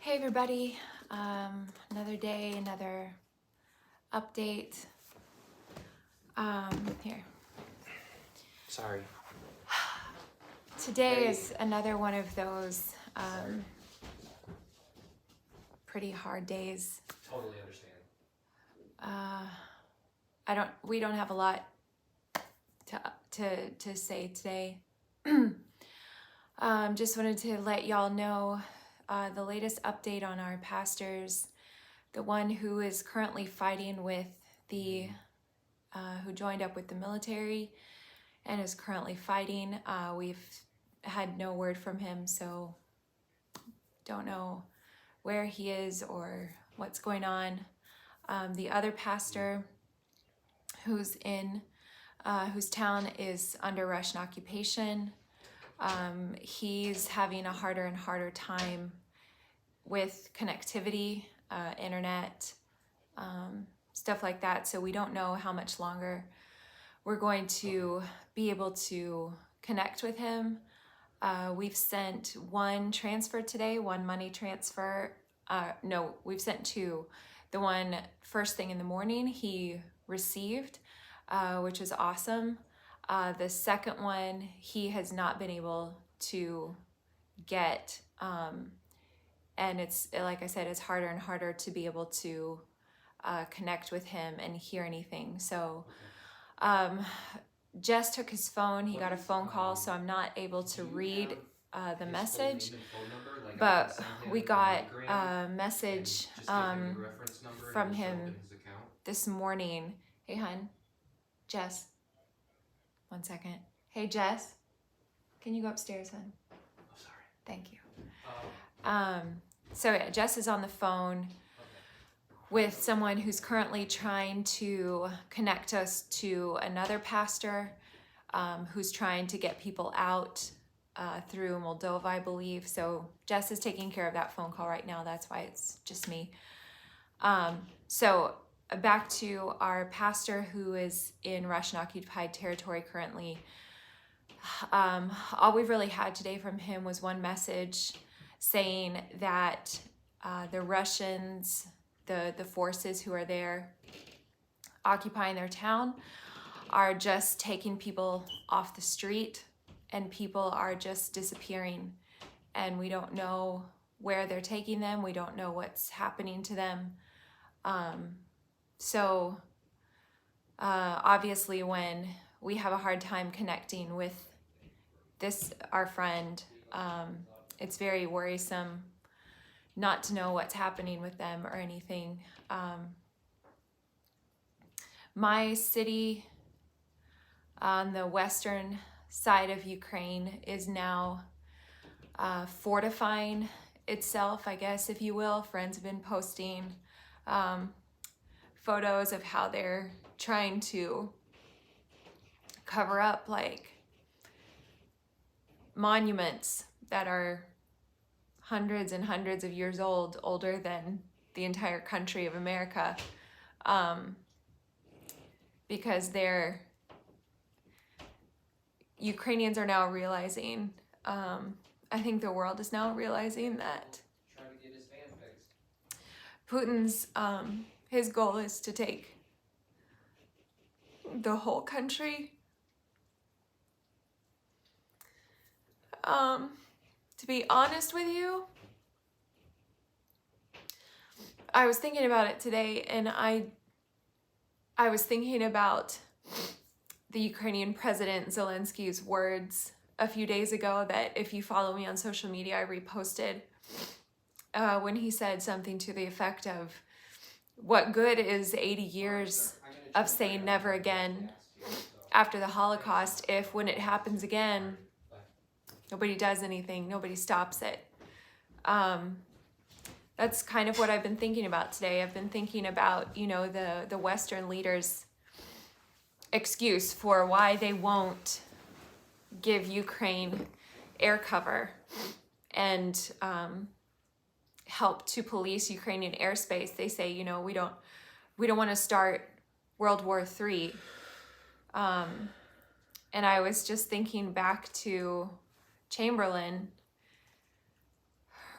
Hey everybody, another day, another update. Here. Sorry. Today Hey. is another one of those pretty hard days. Totally understand. We don't have a lot to say today. Just wanted to let y'all know the latest update on our pastors. The one who is currently fighting with the who joined up with the military and is currently fighting. We've had no word from him, so don't know where he is or what's going on. The other pastor who's in whose town is under Russian occupation, he's having a harder and harder time with connectivity, internet, stuff like that. So we don't know how much longer we're going to be able to connect with him. We've sent one transfer today, one money transfer. No, we've sent two. The one first thing in the morning he received, which is awesome. The second one he has not been able to get. And it's, like I said, it's harder and harder to be able to connect with him and hear anything. So Jess took his phone. He got a phone call, so I'm not able to read the message. But we got a message from him this morning. Hey, hun. Jess. 1 second. Hey, Jess. Can you go upstairs, hun? Oh, sorry. Thank you. So yeah, Jess is on the phone with someone who's currently trying to connect us to another pastor who's trying to get people out through Moldova, I believe. So Jess is taking care of that phone call right now. That's why it's just me. So back to our pastor who is in Russian occupied territory currently. All we've really had today from him was one message saying that the Russians, the forces who are there occupying their town, are just taking people off the street and people are just disappearing. And we don't know where they're taking them. We don't know what's happening to them. So obviously when we have a hard time connecting with this, our friend, it's very worrisome not to know what's happening with them or anything. My city on the western side of Ukraine is now fortifying itself, I guess, if you will. Friends have been posting photos of how they're trying to cover up like monuments that are hundreds and hundreds of years old, older than the entire country of America, because Ukrainians are now realizing, I think the world is now realizing that Putin's, his goal is to take the whole country. To be honest with you, I was thinking about it today, and I was thinking about the Ukrainian President Zelensky's words a few days ago that, if you follow me on social media, I reposted, when he said something to the effect of, what good is 80 years of saying never again after the Holocaust if when it happens again, nobody does anything, nobody stops it. That's kind of what I've been thinking about today. I've been thinking about, you know, the Western leaders' excuse for why they won't give Ukraine air cover and help to police Ukrainian airspace. They say, you know, we don't want to start World War III. And I was just thinking back to Chamberlain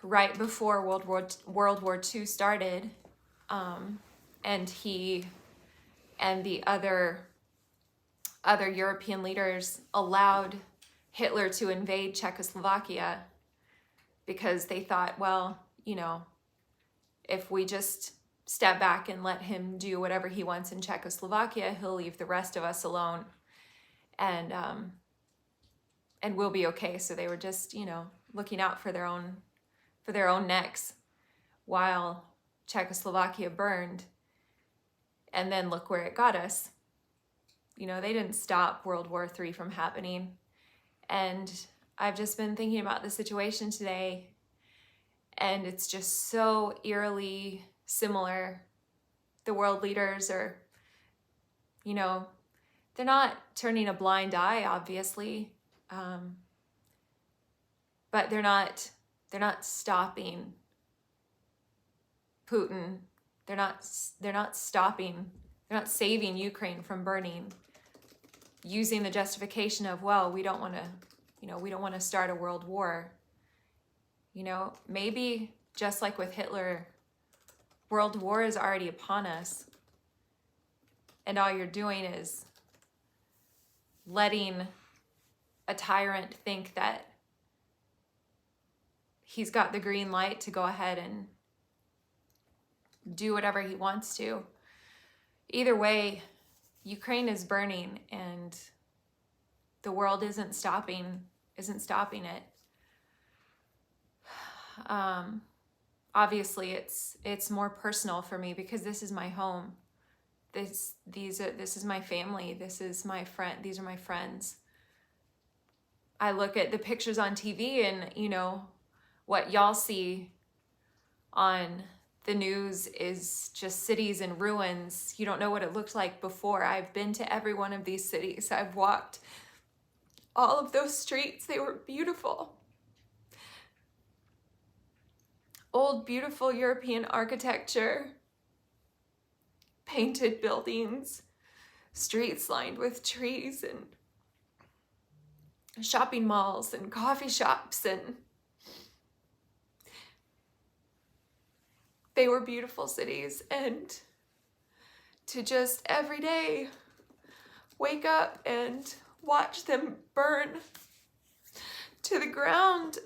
right before World War II started, and he and the other European leaders allowed Hitler to invade Czechoslovakia because they thought, well, you know, if we just step back and let him do whatever he wants in Czechoslovakia, he'll leave the rest of us alone, and we'll be okay. So they were just, you know, looking out for their own necks while Czechoslovakia burned. And then look where it got us. You know, they didn't stop World War III from happening. And I've just been thinking about the situation today, and it's just so eerily similar. The world leaders are, you know, they're not turning a blind eye, obviously, but they're not stopping Putin. They're not stopping. They're not saving Ukraine from burning, using the justification of, well, we don't want to start a world war. You know, maybe just like with Hitler, world war is already upon us, and all you're doing is letting a tyrant think that he's got the green light to go ahead and do whatever he wants to. Either way, Ukraine is burning, and the world isn't stopping it. Obviously, it's more personal for me because this is my home. This is my family. This is my friend. These are my friends. I look at the pictures on TV, and you know what y'all see on the news is just cities in ruins. You don't know what it looked like before. I've been to every one of these cities. I've walked all of those streets. They were beautiful. Old, beautiful European architecture, painted buildings, streets lined with trees, and shopping malls and coffee shops, and they were beautiful cities. And to just every day wake up and watch them burn to the ground,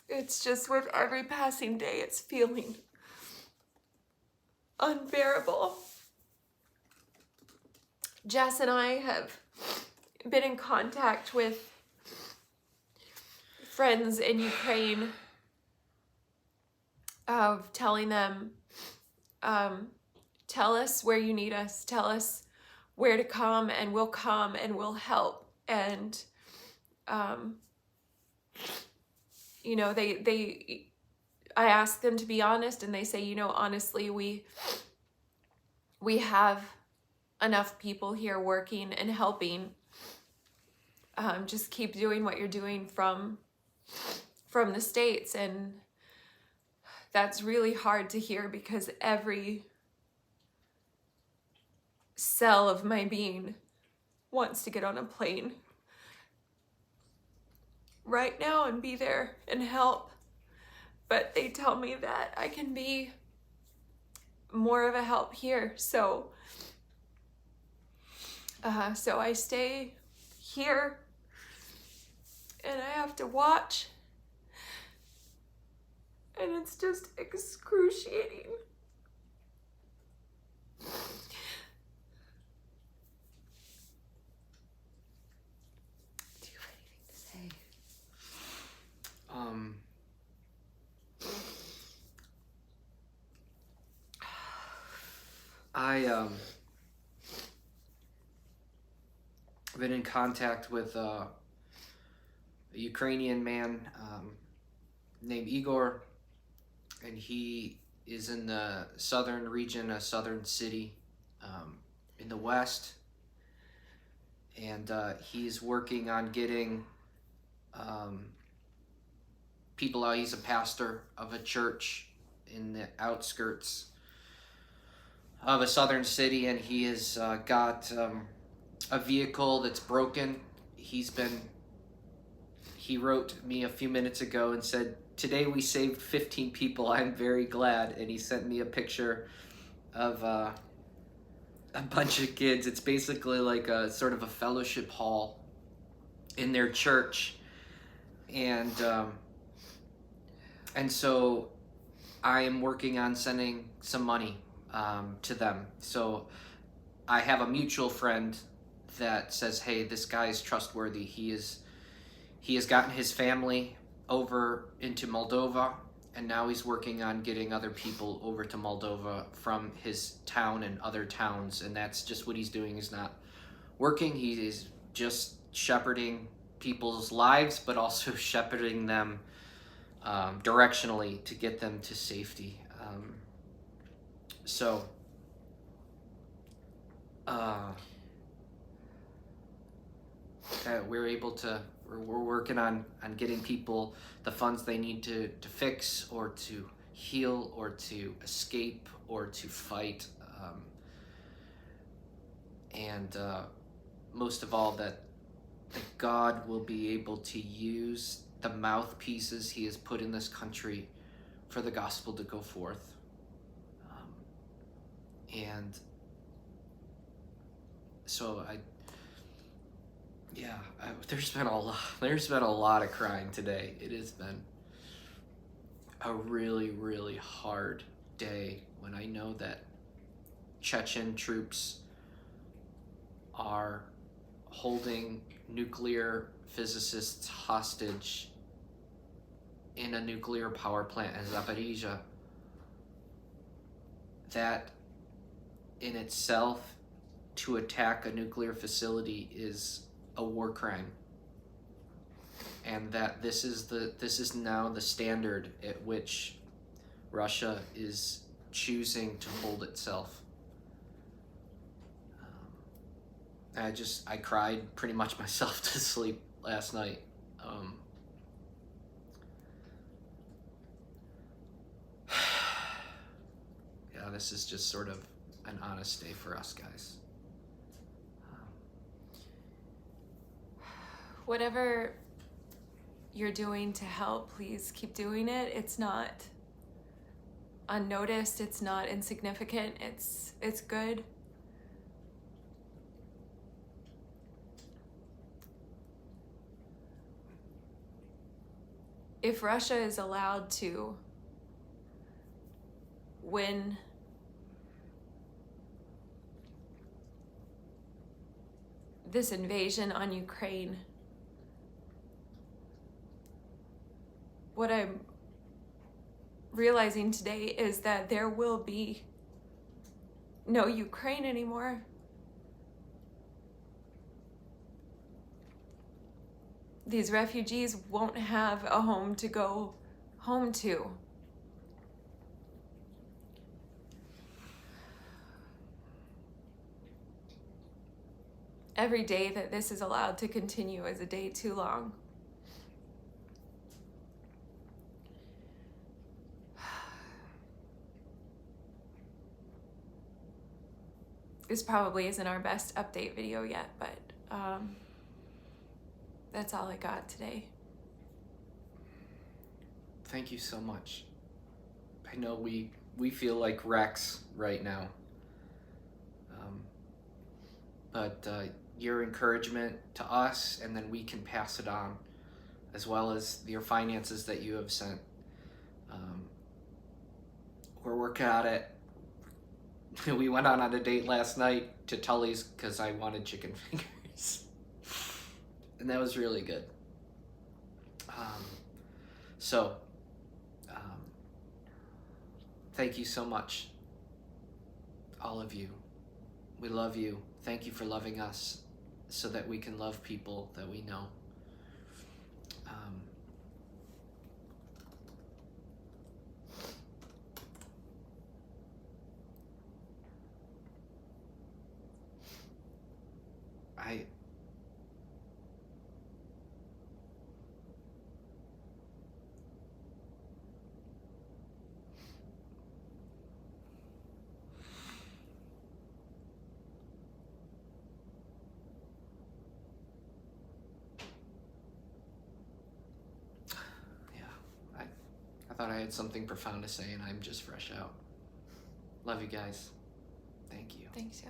it's just with every passing day, it's feeling unbearable. Jess and I have been in contact with friends in Ukraine, of telling them, tell us where you need us, tell us where to come, and we'll help. And you know, I ask them to be honest, and they say, you know, honestly, we have enough people here working and helping. Just keep doing what you're doing from the States. And that's really hard to hear because every cell of my being wants to get on a plane right now and be there and help. But they tell me that I can be more of a help here. So I stay here, and I have to watch, and it's just excruciating. Do you have anything to say? I've been in contact with a Ukrainian man named Igor, and he is in the southern region, a southern city in the west, and he's working on getting people out. He's a pastor of a church in the outskirts of a southern city, and he has got a vehicle that's broken. He wrote me a few minutes ago and said, "Today we saved 15 people. I'm very glad." And he sent me a picture of a bunch of kids. It's basically like a sort of a fellowship hall in their church. And so I am working on sending some money to them. So I have a mutual friend that says, "Hey, this guy is trustworthy. He has gotten his family over into Moldova, and now he's working on getting other people over to Moldova from his town and other towns." And that's just what he's doing. He's not working. He is just shepherding people's lives, but also shepherding them directionally to get them to safety. So we're working on getting people the funds they need to fix or to heal or to escape or to fight, and most of all that God will be able to use the mouthpieces he has put in this country for the gospel to go forth. And so there's been a lot of crying today. It has been a really, really hard day when I know that Chechen troops are holding nuclear physicists hostage in a nuclear power plant in Zaporizhia. That in itself, to attack a nuclear facility, is a war crime. And that this is now the standard at which Russia is choosing to hold itself. I cried pretty much myself to sleep last night. This is just sort of an honest day for us, guys. Whatever you're doing to help, please keep doing it. It's not unnoticed. It's not insignificant. It's good. If Russia is allowed to win this invasion on Ukraine, what I'm realizing today is that there will be no Ukraine anymore. These refugees won't have a home to go home to. Every day that this is allowed to continue is a day too long. This probably isn't our best update video yet, but that's all I got today. Thank you so much. I know we feel like wrecks right now. But your encouragement to us, and then we can pass it on, as well as your finances that you have sent. We're working on it. We went on a date last night to Tully's because I wanted chicken fingers. And that was really good. Thank you so much, all of you. We love you. Thank you for loving us so that we can love people that we know. thought I had something profound to say, and I'm just fresh out. Love you guys. Thank you. Thanks, yeah.